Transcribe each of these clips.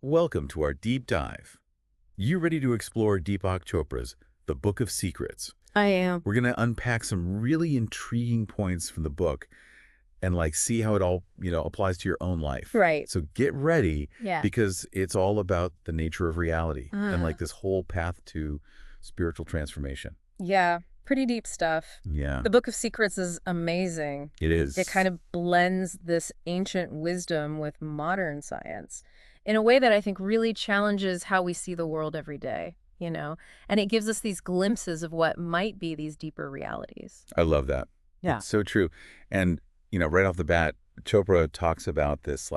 Welcome to our deep dive. You ready to explore Deepak Chopra's The Book of Secrets? I am. We're going to unpack some really intriguing points from the book and see how it all, applies to your own life. Right. So get ready Yeah. because it's all about the nature of reality and Uh, this whole path to spiritual transformation. yeah, pretty deep stuff. Yeah, The Book of Secrets is amazing. it is. It kind of blends this ancient wisdom with modern science in a way that I think really challenges how we see the world every day, and it gives us these glimpses of what might be these deeper realities. I love that. Yeah. It's so true. And, right off the bat, Chopra talks about this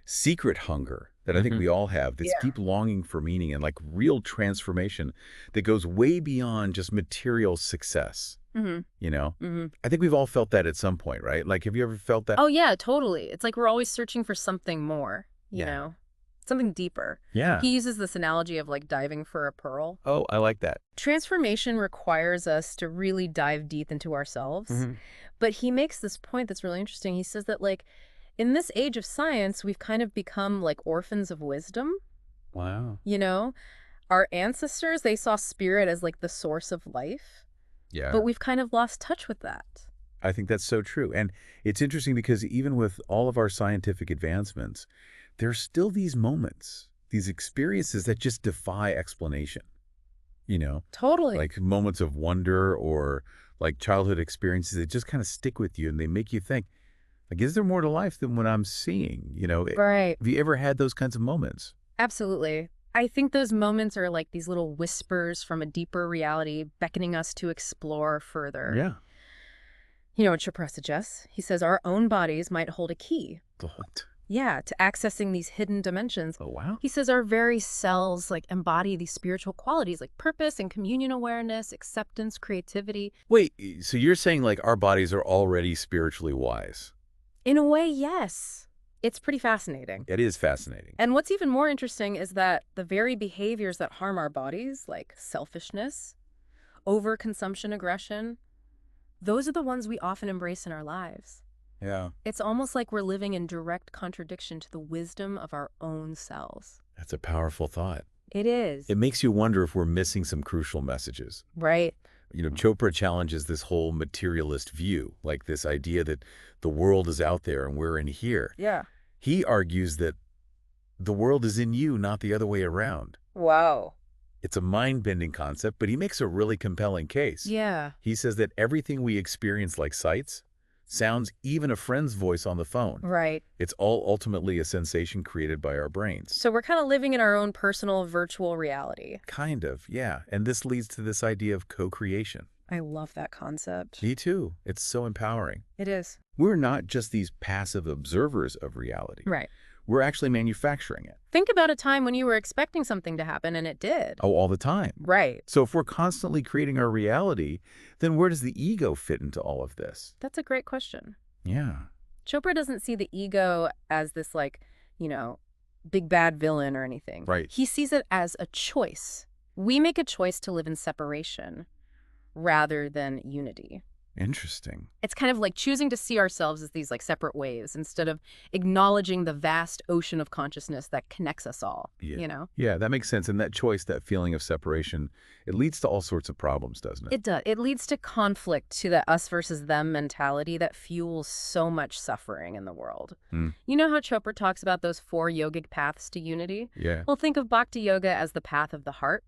secret hunger that I think we all have, this Yeah. deep longing for meaning and real transformation that goes way beyond just material success. Mm-hmm. You know, Mm-hmm. I think we've all felt that at some point, right? Have you ever felt that? Oh, yeah, totally. It's like we're always searching for something more, Yeah. something deeper. Yeah. He uses this analogy of like diving for a pearl. Oh, I like that. Transformation requires us to really dive deep into ourselves. Mhm. But he makes this point that's really interesting. He says that, in this age of science, we've kind of become like orphans of wisdom. Wow. Our ancestors, they saw spirit as like the source of life, Yeah. but we've kind of lost touch with that. I think that's so true. And it's interesting because even with all of our scientific advancements, there's still these moments, these experiences that just defy explanation, you know? Totally. Like moments of wonder or childhood experiences that just kind of stick with you and they make you think, is there more to life than what I'm seeing? Right. Have you ever had those kinds of moments? Absolutely. I think those moments are like these little whispers from a deeper reality beckoning us to explore further. Yeah. You know what Chopra suggests? He says our own bodies might hold a key. What? Yeah, to accessing these hidden dimensions. Oh, wow. He says our very cells embody these spiritual qualities like purpose and communion awareness, acceptance, creativity. Wait, so you're saying our bodies are already spiritually wise? In a way, yes. It's pretty fascinating. It is fascinating. And what's even more interesting is that the very behaviors that harm our bodies, like selfishness, overconsumption, aggression, those are the ones we often embrace in our lives. Yeah. It's almost like we're living in direct contradiction to the wisdom of our own selves. That's a powerful thought. It is. It makes you wonder if we're missing some crucial messages. Right. Chopra challenges this whole materialist view, this idea that the world is out there and we're in here. Yeah. He argues that the world is in you, not the other way around. Wow. It's a mind-bending concept, but he makes a really compelling case. Yeah. He says that everything we experience like sights, sounds, even a friend's voice on the phone, Right. it's all ultimately a sensation created by our brains. So we're kind of living in our own personal virtual reality. Kind of, yeah. And this leads to this idea of co-creation. I love that concept. Me too. It's so empowering. It is. We're not just these passive observers of reality. Right. We're actually manufacturing it. Think about a time when you were expecting something to happen and it did. Oh, all the time. Right. So if we're constantly creating our reality, then where does the ego fit into all of this? That's a great question. Yeah. Chopra doesn't see the ego as this big bad villain or anything. Right. He sees it as a choice. We make a choice to live in separation rather than unity. Interesting. It's kind of like choosing to see ourselves as these separate waves instead of acknowledging the vast ocean of consciousness that connects us all, Yeah. Yeah, that makes sense. And that choice, that feeling of separation, it leads to all sorts of problems, doesn't it? It does. It leads to conflict, to the us versus them mentality that fuels so much suffering in the world. Mm. You know how Chopra talks about those 4 yogic paths to unity? Yeah. Well, think of Bhakti Yoga as the path of the heart,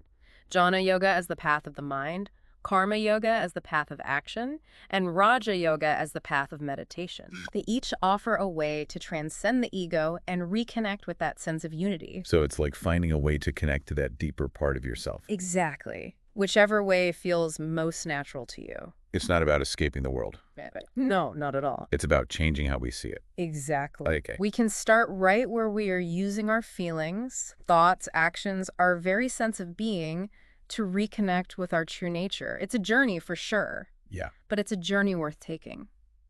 Jnana Yoga as the path of the mind, Karma Yoga as the path of action, and Raja Yoga as the path of meditation. They each offer a way to transcend the ego and reconnect with that sense of unity. So it's like finding a way to connect to that deeper part of yourself. Exactly. Whichever way feels most natural to you. It's not about escaping the world. No, not at all. It's about changing how we see it. Exactly. Okay. We can start right where we are using our feelings, thoughts, actions, our very sense of being to reconnect with our true nature. It's a journey for sure. Yeah. But it's a journey worth taking.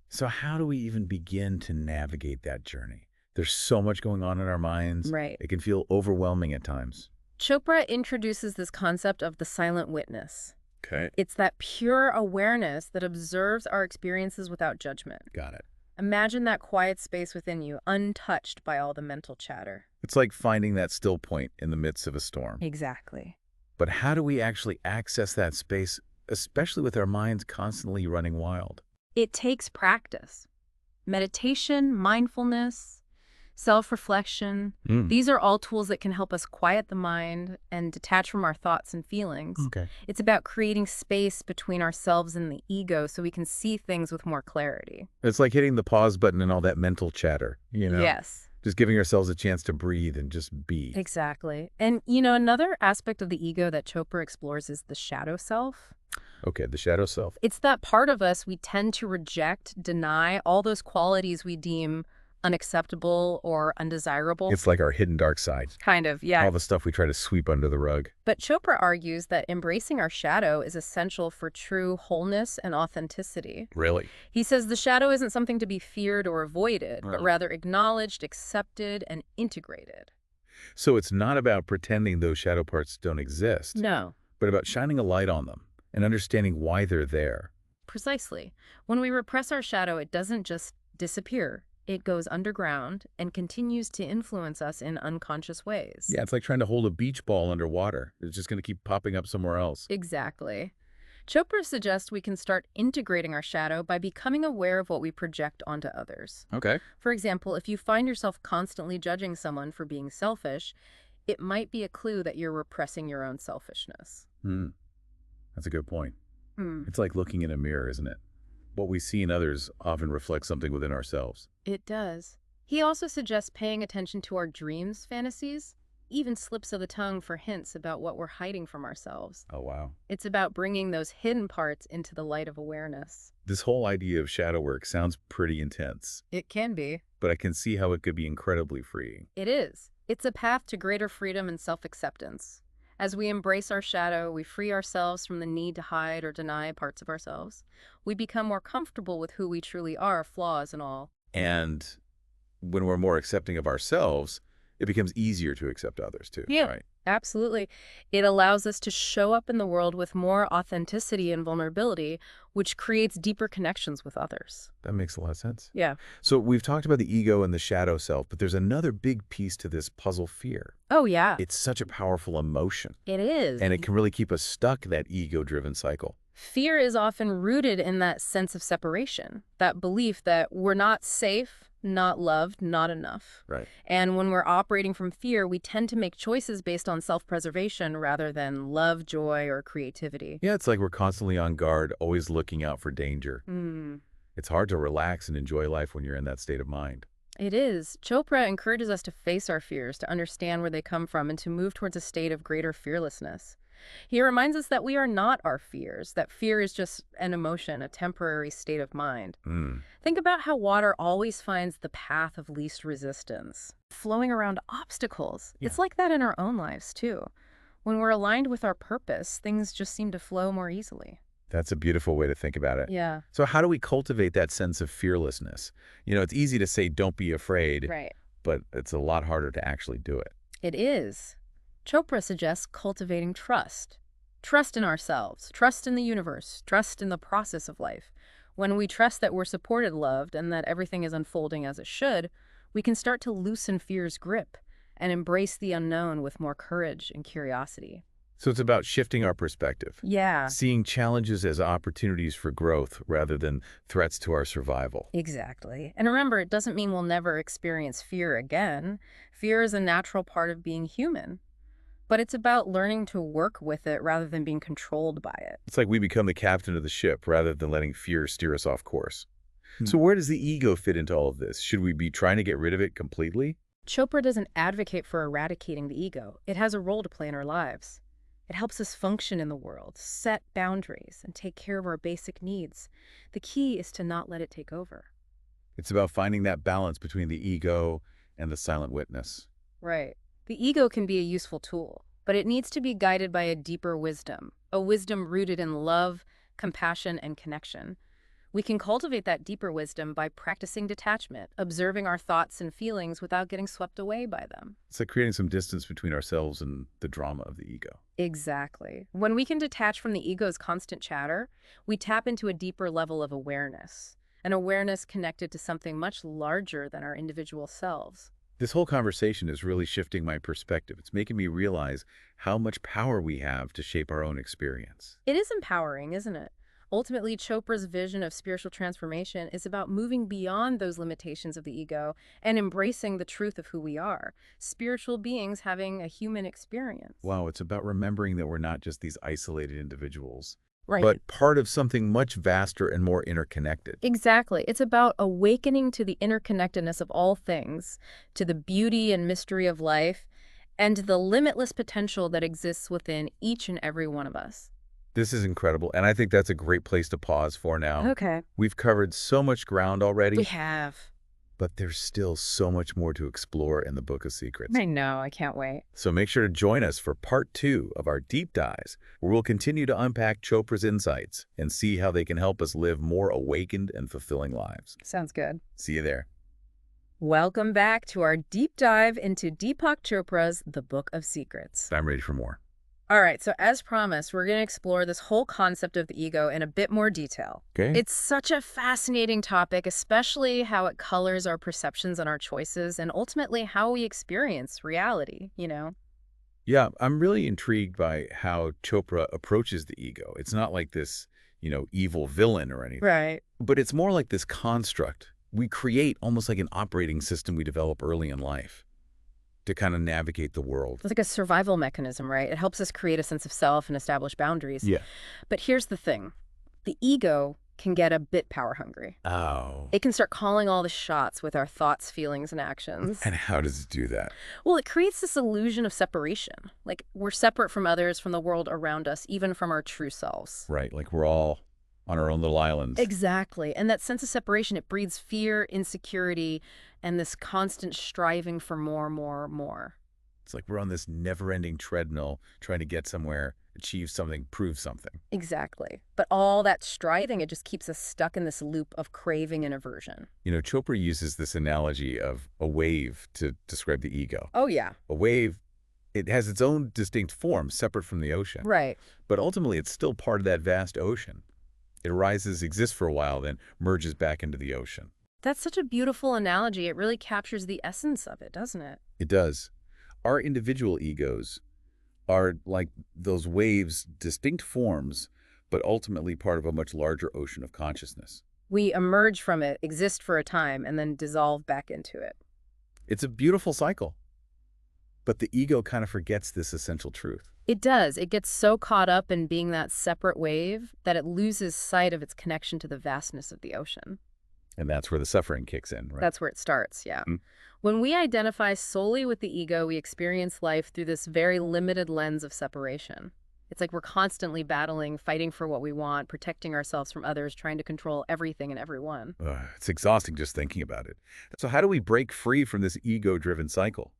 So how do we even begin to navigate that journey? There's so much going on in our minds. Right. It can feel overwhelming at times. Chopra introduces this concept of the silent witness. Okay. It's that pure awareness that observes our experiences without judgment. Got it. Imagine that quiet space within you, untouched by all the mental chatter. It's like finding that still point in the midst of a storm. Exactly. But how do we actually access that space, especially with our minds constantly running wild? It takes practice. Meditation, mindfulness, self-reflection. Mm. These are all tools that can help us quiet the mind and detach from our thoughts and feelings. Okay. It's about creating space between ourselves and the ego so we can see things with more clarity. It's like hitting the pause button and all that mental chatter, Yes, Just giving ourselves a chance to breathe and just be. exactly. And, another aspect of the ego that Chopra explores is the shadow self. Okay, the shadow self. It's that part of us we tend to reject, deny, all those qualities we deem unacceptable or undesirable. It's like our hidden dark side. Kind of, yeah. All the stuff we try to sweep under the rug. But Chopra argues that embracing our shadow is essential for true wholeness and authenticity. Really? He says the shadow isn't something to be feared or avoided, but Right. rather acknowledged, accepted, and integrated. So it's not about pretending those shadow parts don't exist, No. but about shining a light on them and understanding why they're there. Precisely. When we repress our shadow, it doesn't just disappear. It goes underground and continues to influence us in unconscious ways. Yeah, it's like trying to hold a beach ball underwater. It's just going to keep popping up somewhere else. Exactly. Chopra suggests we can start integrating our shadow by becoming aware of what we project onto others. Okay. For example, if you find yourself constantly judging someone for being selfish, it might be a clue that you're repressing your own selfishness. That's a good point. Hmm. It's like looking in a mirror, isn't it? What we see in others often reflects something within ourselves. It does. He also suggests paying attention to our dreams, fantasies, even slips of the tongue for hints about what we're hiding from ourselves. Oh, wow. It's about bringing those hidden parts into the light of awareness. This whole idea of shadow work sounds pretty intense, It can be. but I can see how it could be incredibly freeing. It is. It's a path to greater freedom and self-acceptance. As we embrace our shadow, we free ourselves from the need to hide or deny parts of ourselves. We become more comfortable with who we truly are, flaws and all. And when we're more accepting of ourselves, it becomes easier to accept others too. Yeah. Right? Absolutely. It allows us to show up in the world with more authenticity and vulnerability, which creates deeper connections with others. That makes a lot of sense. Yeah. So we've talked about the ego and the shadow self, but there's another big piece to this puzzle: fear. Oh, yeah. It's such a powerful emotion, It is. and it can really keep us stuck, that ego-driven cycle. Fear is often rooted in that sense of separation, that belief that we're not safe, not loved, not enough. Right. And when we're operating from fear, we tend to make choices based on self-preservation rather than love, joy, or creativity. Yeah, it's like we're constantly on guard, always looking out for danger. Hmm. It's hard to relax and enjoy life when you're in that state of mind. It is. Chopra encourages us to face our fears, to understand where they come from, and to move towards a state of greater fearlessness. He reminds us that we are not our fears, that fear is just an emotion, a temporary state of mind. Think about how water always finds the path of least resistance, flowing around obstacles. Yeah. It's like that in our own lives, too. When we're aligned with our purpose, things just seem to flow more easily. That's a beautiful way to think about it. Yeah. So how do we cultivate that sense of fearlessness? It's easy to say, don't be afraid, Right. but it's a lot harder to actually do it. It is. Chopra suggests cultivating trust. Trust in ourselves, trust in the universe, trust in the process of life. When we trust that we're supported, loved, and that everything is unfolding as it should, we can start to loosen fear's grip and embrace the unknown with more courage and curiosity. So it's about shifting our perspective, Yeah, seeing challenges as opportunities for growth rather than threats to our survival. exactly. And remember, it doesn't mean we'll never experience fear again. Fear is a natural part of being human. But it's about learning to work with it rather than being controlled by it. It's like we become the captain of the ship rather than letting fear steer us off course. So where does the ego fit into all of this? Should we be trying to get rid of it completely? Chopra doesn't advocate for eradicating the ego. It has a role to play in our lives. It helps us function in the world, set boundaries, and take care of our basic needs. The key is to not let it take over. It's about finding that balance between the ego and the silent witness. Right. The ego can be a useful tool, but it needs to be guided by a deeper wisdom, a wisdom rooted in love, compassion, and connection. We can cultivate that deeper wisdom by practicing detachment, observing our thoughts and feelings without getting swept away by them. It's like creating some distance between ourselves and the drama of the ego. Exactly. When we can detach from the ego's constant chatter, we tap into a deeper level of awareness, an awareness connected to something much larger than our individual selves. This whole conversation is really shifting my perspective. It's making me realize how much power we have to shape our own experience. It is empowering, isn't it? Ultimately, Chopra's vision of spiritual transformation is about moving beyond those limitations of the ego and embracing the truth of who we are, spiritual beings having a human experience. Wow, it's about remembering that we're not just these isolated individuals, Right. but part of something much vaster and more interconnected. Exactly. It's about awakening to the interconnectedness of all things, to the beauty and mystery of life, and to the limitless potential that exists within each and every one of us. This is incredible, and I think that's a great place to pause for now. Okay. We've covered so much ground We already, have. but there's still so much more to explore in the Book of Secrets. I know. I can't wait. So make sure to join us for part 2 of our deep dives, where we'll continue to unpack Chopra's insights and see how they can help us live more awakened and fulfilling lives. Sounds good. See you there. Welcome back to our deep dive into Deepak Chopra's The Book of Secrets. I'm ready for more. All right, so as promised, we're going to explore this whole concept of the ego in a bit more detail. Okay? It's such a fascinating topic, especially how it colors our perceptions and our choices, and ultimately how we experience reality. Yeah, I'm really intrigued by how Chopra approaches the ego. It's not like this, evil villain or anything, Right. but it's more like this construct we create, almost like an operating system we develop early in life to kind of navigate the world. It's like a survival mechanism, right? It helps us create a sense of self and establish boundaries. Yeah. But here's the thing. The ego can get a bit power hungry. Oh. It can start calling all the shots with our thoughts, feelings, and actions. And how does it do that? Well, it creates this illusion of separation. Like we're separate from others, from the world around us, even from our true selves. Right, like we're all on our own little islands. Exactly. And that sense of separation, it breeds fear, insecurity, and this constant striving for more, more, more. It's like we're on this never-ending treadmill trying to get somewhere, achieve something, prove something. Exactly. But all that striving, it just keeps us stuck in this loop of craving and aversion. Chopra uses this analogy of a wave to describe the ego. Oh, yeah. A wave, it has its own distinct form, separate from the ocean. Right. But ultimately, it's still part of that vast ocean. It arises, exists for a while, then merges back into the ocean. That's such a beautiful analogy. It really captures the essence of it, doesn't it? It does. Our individual egos are like those waves, distinct forms, but ultimately part of a much larger ocean of consciousness. We emerge from it, exist for a time, and then dissolve back into it. It's a beautiful cycle. But the ego kind of forgets this essential truth. It does. It gets so caught up in being that separate wave that it loses sight of its connection to the vastness of the ocean. And that's where the suffering kicks in, right? That's where it starts, yeah. Mm. When we identify solely with the ego, we experience life through this very limited lens of separation. It's like we're constantly battling, fighting for what we want, protecting ourselves from others, trying to control everything and everyone. It's exhausting just thinking about it. So how do we break free from this ego-driven cycle?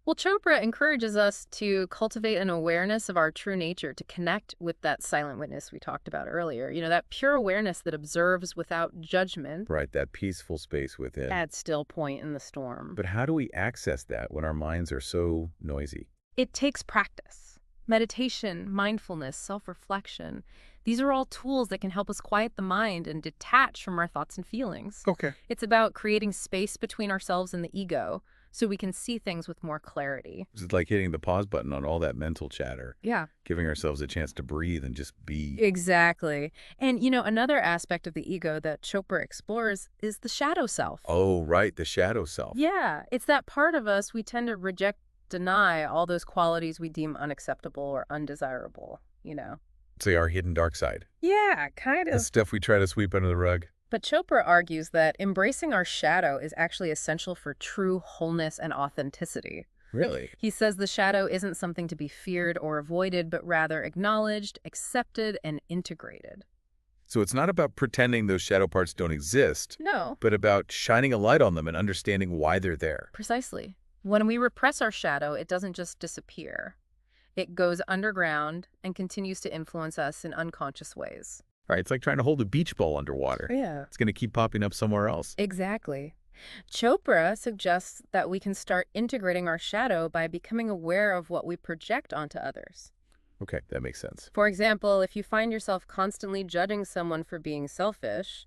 Well, Chopra encourages us to cultivate an awareness of our true nature, to connect with that silent witness we talked about earlier. That pure awareness that observes without judgment. Right, that peaceful space within. At still point in the storm. But how do we access that when our minds are so noisy? It takes practice. Meditation, mindfulness, self-reflection. These are all tools that can help us quiet the mind and detach from our thoughts and feelings. Okay. It's about creating space between ourselves and the ego, so we can see things with more clarity. It's like hitting the pause button on all that mental chatter. Yeah. Giving ourselves a chance to breathe and just be. Exactly. And, another aspect of the ego that Chopra explores is the shadow self. Oh, right, the shadow self. Yeah, it's that part of us we tend to reject, deny all those qualities we deem unacceptable or undesirable. Say our hidden dark side. Yeah, kind The stuff we try to sweep under the rug. But Chopra argues that embracing our shadow is actually essential for true wholeness and authenticity. Really? He says the shadow isn't something to be feared or avoided, but rather acknowledged, accepted, and integrated. So it's not about pretending those shadow parts don't exist, No. but about shining a light on them and understanding why they're there. Precisely. When we repress our shadow, it doesn't just disappear. It goes underground and continues to influence us in unconscious ways. Right, it's like trying to hold a beach ball underwater. Yeah. It's going to keep popping up somewhere else. Exactly. Chopra suggests that we can start integrating our shadow by becoming aware of what we project onto others. Okay, that makes sense. For example, if you find yourself constantly judging someone for being selfish,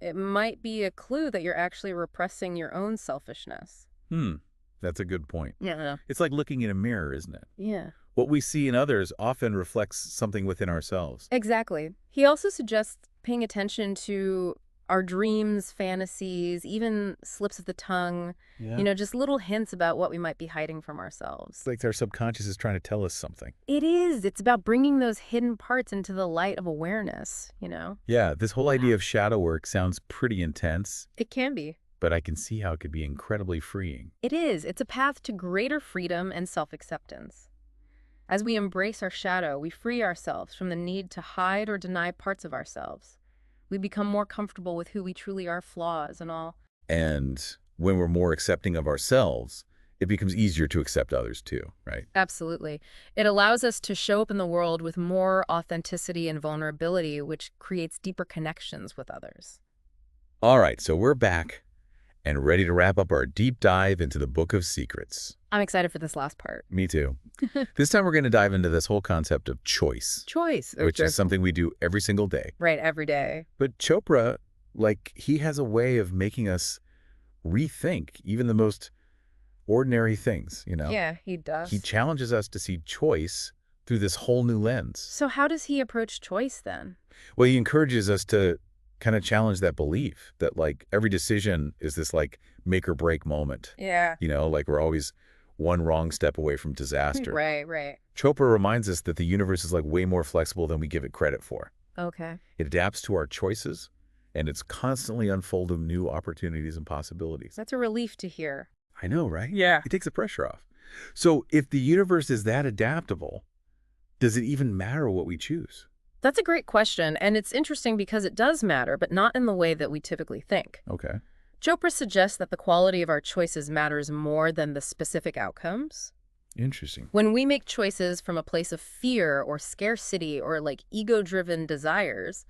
It might be a clue that you're actually repressing your own selfishness. Hmm, that's a good point. Yeah. It's like looking in a mirror, isn't it? Yeah. What we see in others often reflects something within ourselves. Exactly. He also suggests paying attention to our dreams, fantasies, even slips of the tongue, Yeah. just little hints about what we might be hiding from ourselves. It's like our subconscious is trying to tell us something. It is. It's about bringing those hidden parts into the light of awareness. Yeah, this whole idea of shadow work sounds pretty intense, It can be. but I can see how it could be incredibly freeing. It is. It's a path to greater freedom and self-acceptance. As we embrace our shadow, we free ourselves from the need to hide or deny parts of ourselves. We become more comfortable with who we truly are, flaws and all. And when we're more accepting of ourselves, it becomes easier to accept others too, right? Absolutely. It allows us to show up in the world with more authenticity and vulnerability, which creates deeper connections with others. All right, so we're back and ready to wrap up our deep dive into the Book of Secrets. I'm excited for this last part. Me too. This time we're going to dive into this whole concept of choice, Choice. which is something we do every single day. Right, every day. But Chopra, he has a way of making us rethink even the most ordinary things. Yeah, he does. He challenges us to see choice through this whole new lens. So how does he approach choice then? Well, he encourages us to kind of challenge that belief that every decision is this make or break moment. Yeah. We're always one wrong step away from disaster. Right. Chopra reminds us that the universe is way more flexible than we give it credit for. Okay. It adapts to our choices, and it's constantly unfolding new opportunities and possibilities. That's a relief to hear. I know, right? Yeah. It takes the pressure off. So if the universe is that adaptable, does it even matter what we choose? That's a great question, and it's interesting because it does matter, but not in the way that we typically think. Okay. Chopra suggests that the quality of our choices matters more than the specific outcomes. Interesting. When we make choices from a place of fear or scarcity or ego-driven desires,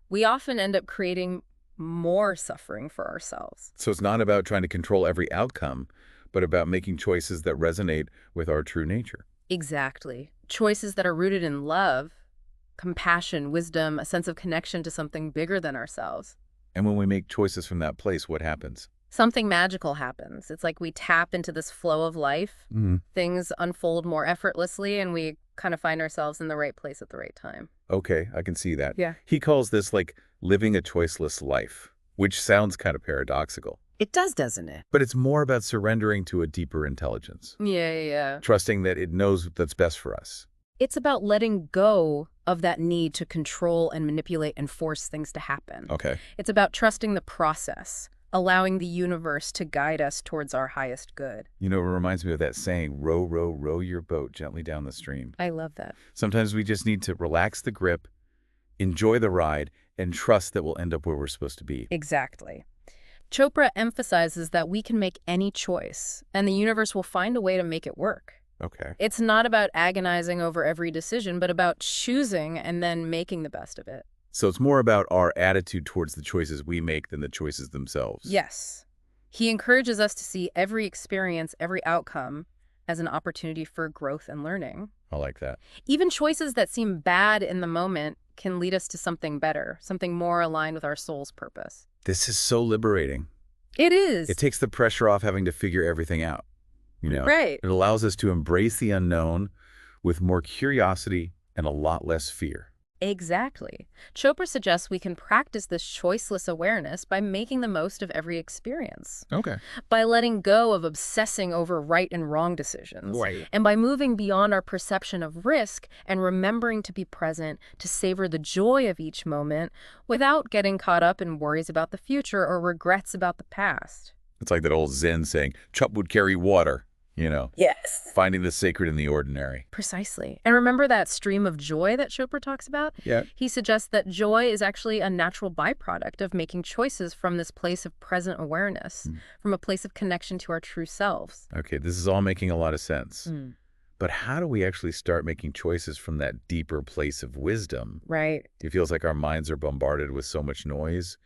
we often end up creating more suffering for ourselves. So it's not about trying to control every outcome, but about making choices that resonate with our true nature. Exactly. Choices that are rooted in love, compassion, wisdom, a sense of connection to something bigger than ourselves. And when we make choices from that place, what happens? Something magical happens. It's like we tap into this flow of life. Mm-hmm. Things unfold more effortlessly, and we kind of find ourselves in the right place at the right time. Okay, I can see that. Yeah. He calls this living a choiceless life, which sounds kind of paradoxical. It does, doesn't it? But it's more about surrendering to a deeper intelligence, Yeah. trusting that it knows what's best for us. It's about letting go of that need to control and manipulate and force things to happen. Okay. It's about trusting the process, allowing the universe to guide us towards our highest good. It reminds me of that saying, row, row, row your boat gently down the stream. I love that. Sometimes we just need to relax the grip, enjoy the ride, and trust that we'll end up where we're supposed to be. Exactly. Chopra emphasizes that we can make any choice, and the universe will find a way to make it work. Okay. It's not about agonizing over every decision, but about choosing and then making the best of it. So it's more about our attitude towards the choices we make than the choices themselves. Yes. He encourages us to see every experience, every outcome, as an opportunity for growth and learning. I like that. Even choices that seem bad in the moment can lead us to something better, something more aligned with our soul's purpose. This is so liberating. It is. It takes the pressure off having to figure everything out. Right. It allows us to embrace the unknown with more curiosity and a lot less fear. Exactly. Chopra suggests we can practice this choiceless awareness by making the most of every experience, Okay. by letting go of obsessing over right and wrong decisions, Right. and by moving beyond our perception of risk and remembering to be present, to savor the joy of each moment without getting caught up in worries about the future or regrets about the past. It's like that old Zen saying, "Chup would carry water," Yes. finding the sacred in the ordinary. Precisely. And remember that stream of joy that Chopra talks about? Yeah. He suggests that joy is actually a natural byproduct of making choices from this place of present awareness, from a place of connection to our true selves. Okay, this is all making a lot of sense. But how do we actually start making choices from that deeper place of wisdom? Right. It feels like our minds are bombarded with so much noise,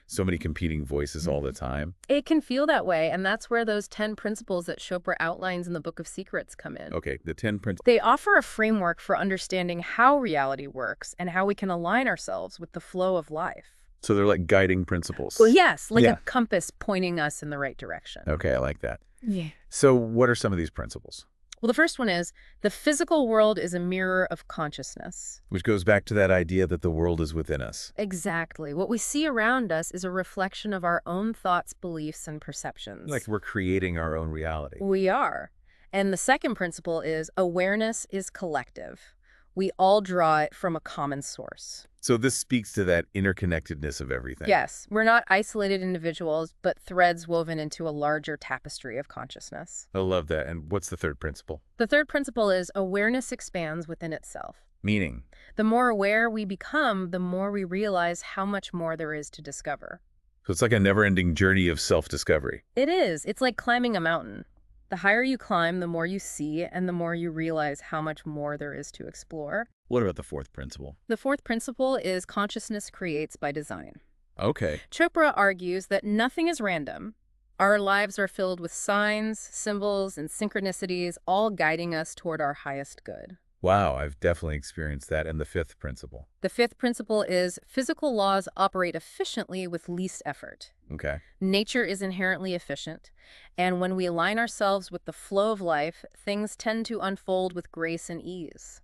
so many competing voices all the time. It can feel that way, and that's where those 10 principles that Chopra outlines in the Book of Secrets come in. Okay, the 10 principles. They offer a framework for understanding how reality works and how we can align ourselves with the flow of life. So they're like guiding Well, principles. yes, like Yeah. a compass pointing us in the right direction. Okay, I like that. Yeah. So what are some of these principles? Well, the first one is the physical world is a mirror of consciousness. Which goes back to that idea that the world is within us. Exactly. What we see around us is a reflection of our own thoughts, beliefs, and Like perceptions. we're creating our own reality. We are. And the second principle is awareness is collective. We all draw it from a common source. So this speaks to that interconnectedness of everything. Yes, we're not isolated individuals, but threads woven into a larger tapestry of consciousness. I love that. And what's the third principle? The third principle is awareness expands within itself. Meaning. The more aware we become, the more we realize how much more there is to discover. So it's like a never-ending journey of self-discovery. It is. It's like climbing a mountain. The higher you climb, the more you see, and the more you realize how much more there is to explore. What about the fourth principle? The fourth principle is consciousness creates by design. Okay. Chopra argues that nothing is random. Our lives are filled with signs, symbols, and synchronicities, all guiding us toward our highest good. Wow, I've definitely experienced that. And the fifth principle. The fifth principle is physical laws operate efficiently with least effort. Okay. Nature is inherently efficient, and when we align ourselves with the flow of life, things tend to unfold with grace and ease.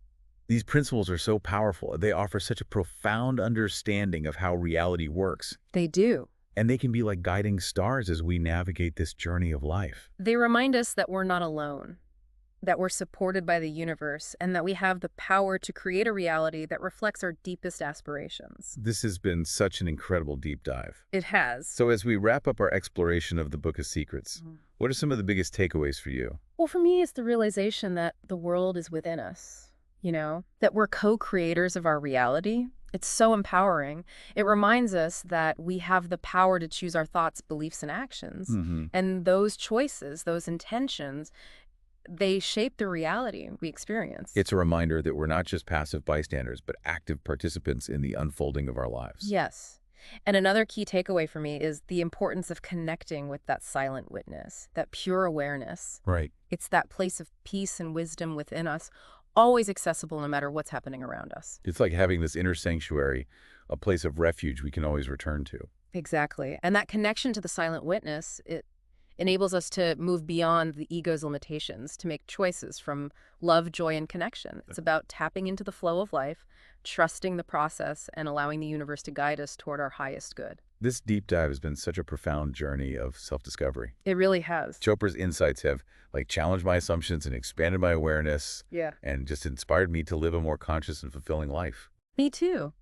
These principles are so powerful. They offer such a profound understanding of how reality works. They do. And they can be like guiding stars as we navigate this journey of life. They remind us that we're not alone, that we're supported by the universe, and that we have the power to create a reality that reflects our deepest aspirations. This has been such an incredible deep dive. It has. So as we wrap up our exploration of the Book of Secrets, what are some of the biggest takeaways for you? Well, for me, it's the realization that the world is within us, that we're co-creators of our reality. It's so empowering. It reminds us that we have the power to choose our thoughts, beliefs, and actions. And those choices, those intentions, they shape the reality we experience. It's a reminder that we're not just passive bystanders, but active participants in the unfolding of our lives. Yes. And another key takeaway for me is the importance of connecting with that silent witness, that pure awareness. Right. It's that place of peace and wisdom within us, always accessible no matter what's happening around us. It's like having this inner sanctuary, a place of refuge we can always return to. Exactly. And that connection to the silent witness, it enables us to move beyond the ego's limitations, to make choices from love, joy, and connection. It's about tapping into the flow of life, trusting the process, and allowing the universe to guide us toward our highest good. This deep dive has been such a profound journey of self-discovery. It really has. Chopra's insights have challenged my assumptions and expanded my awareness. Yeah. And just inspired me to live a more conscious and fulfilling life. Me too.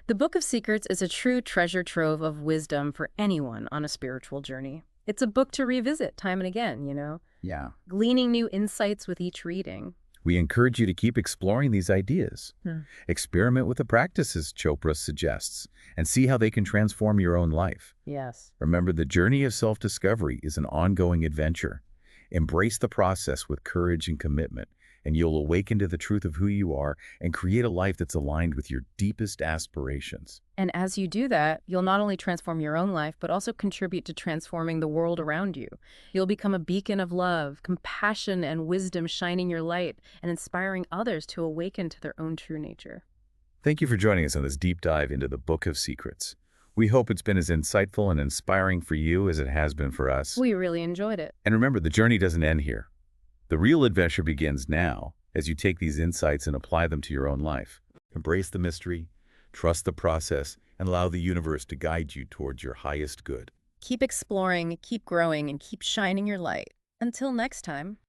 The Book of Secrets is a true treasure trove of wisdom for anyone on a spiritual journey. It's a book to revisit time and again, Yeah. gleaning new insights with each reading. We encourage you to keep exploring these ideas. Experiment with the practices Chopra suggests and see how they can transform your own life. Yes. Remember, the journey of self-discovery is an ongoing adventure. Embrace the process with courage and commitment, and you'll awaken to the truth of who you are and create a life that's aligned with your deepest aspirations. And as you do that, you'll not only transform your own life, but also contribute to transforming the world around you. You'll become a beacon of love, compassion, and wisdom, shining your light and inspiring others to awaken to their own true nature. Thank you for joining us on this deep dive into the Book of Secrets. We hope it's been as insightful and inspiring for you as it has been for us. We really enjoyed it. And remember, the journey doesn't end here. The real adventure begins now as you take these insights and apply them to your own life. Embrace the mystery, trust the process, and allow the universe to guide you towards your highest good. Keep exploring, keep growing, and keep shining your light. Until next time.